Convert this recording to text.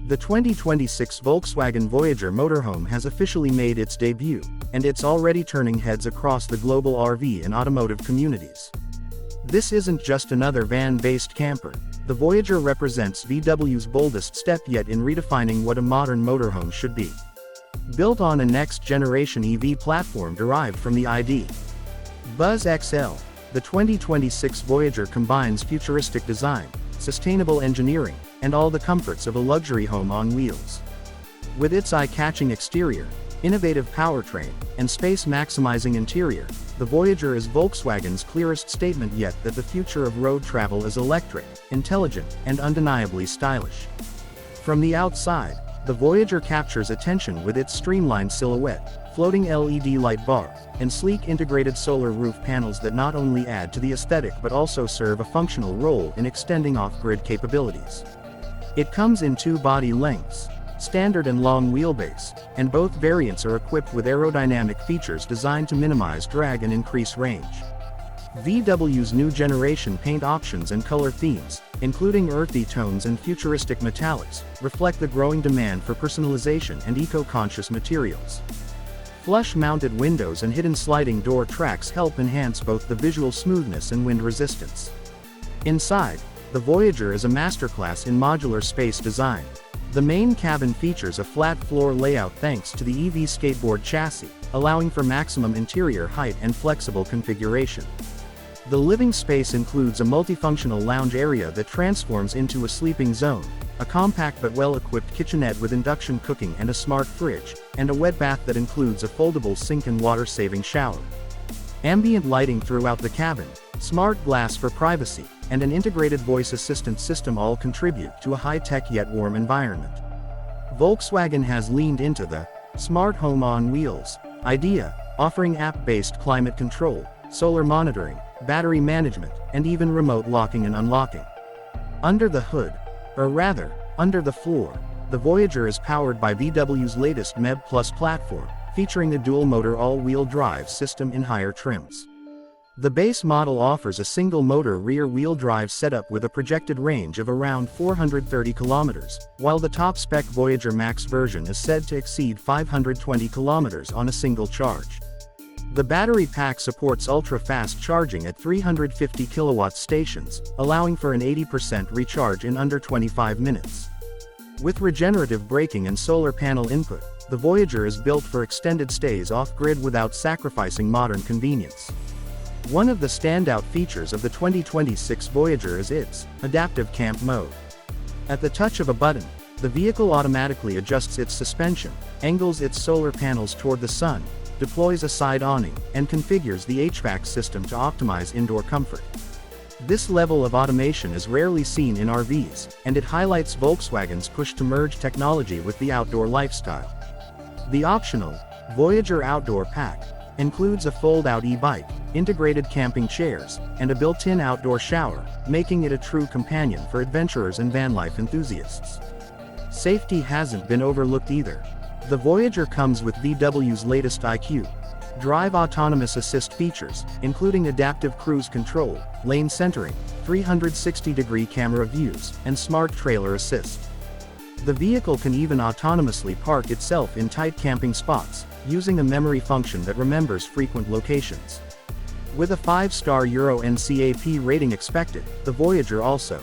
The 2026 Volkswagen Voyager motorhome has officially made its debut, and it's already turning heads across the global RV and automotive communities. This isn't just another van-based camper. The Voyager represents VW's boldest step yet in redefining what a modern motorhome should be. Built on a next-generation EV platform derived from the ID. Buzz XL, the 2026 Voyager combines futuristic design, sustainable engineering, and all the comforts of a luxury home on wheels. With its eye-catching exterior, innovative powertrain, and space-maximizing interior, the Voyager is Volkswagen's clearest statement yet that the future of road travel is electric, intelligent, and undeniably stylish. From the outside, the Voyager captures attention with its streamlined silhouette, floating LED light bar, and sleek integrated solar roof panels that not only add to the aesthetic but also serve a functional role in extending off-grid capabilities. It comes in two body lengths, standard and long wheelbase, and both variants are equipped with aerodynamic features designed to minimize drag and increase range. VW's new generation paint options and color themes, including earthy tones and futuristic metallics, reflect the growing demand for personalization and eco-conscious materials. Flush-mounted windows and hidden sliding door tracks help enhance both the visual smoothness and wind resistance. Inside, the Voyager is a masterclass in modular space design. The main cabin features a flat floor layout thanks to the EV skateboard chassis, allowing for maximum interior height and flexible configuration. The living space includes a multifunctional lounge area that transforms into a sleeping zone, a compact but well-equipped kitchenette with induction cooking and a smart fridge, and a wet bath that includes a foldable sink and water-saving shower. Ambient lighting throughout the cabin, smart glass for privacy, and an integrated voice assistant system all contribute to a high-tech yet warm environment. Volkswagen has leaned into the smart home on wheels idea, offering app-based climate control, solar monitoring, battery management, and even remote locking and unlocking. Under the hood, or rather, under the floor, the Voyager is powered by VW's latest MEB Plus platform, featuring a dual-motor all-wheel drive system in higher trims. The base model offers a single-motor rear-wheel drive setup with a projected range of around 430 kilometers, while the top-spec Voyager Max version is said to exceed 520 kilometers on a single charge. The battery pack supports ultra-fast charging at 350 kilowatt stations, allowing for an 80% recharge in under 25 minutes. With regenerative braking and solar panel input, the Voyager is built for extended stays off-grid without sacrificing modern convenience. One of the standout features of the 2026 Voyager is its adaptive camp mode. At the touch of a button, the vehicle automatically adjusts its suspension, angles its solar panels toward the sun, deploys a side awning, and configures the HVAC system to optimize indoor comfort. This level of automation is rarely seen in RVs, and it highlights Volkswagen's push to merge technology with the outdoor lifestyle. The optional Voyager Outdoor Pack includes a fold-out e-bike, integrated camping chairs, and a built-in outdoor shower, making it a true companion for adventurers and van life enthusiasts. Safety hasn't been overlooked either. The Voyager comes with VW's latest IQ Drive autonomous assist features, including adaptive cruise control, lane centering, 360-degree camera views, and smart trailer assist. The vehicle can even autonomously park itself in tight camping spots, using a memory function that remembers frequent locations. With a 5-star Euro NCAP rating expected, the Voyager also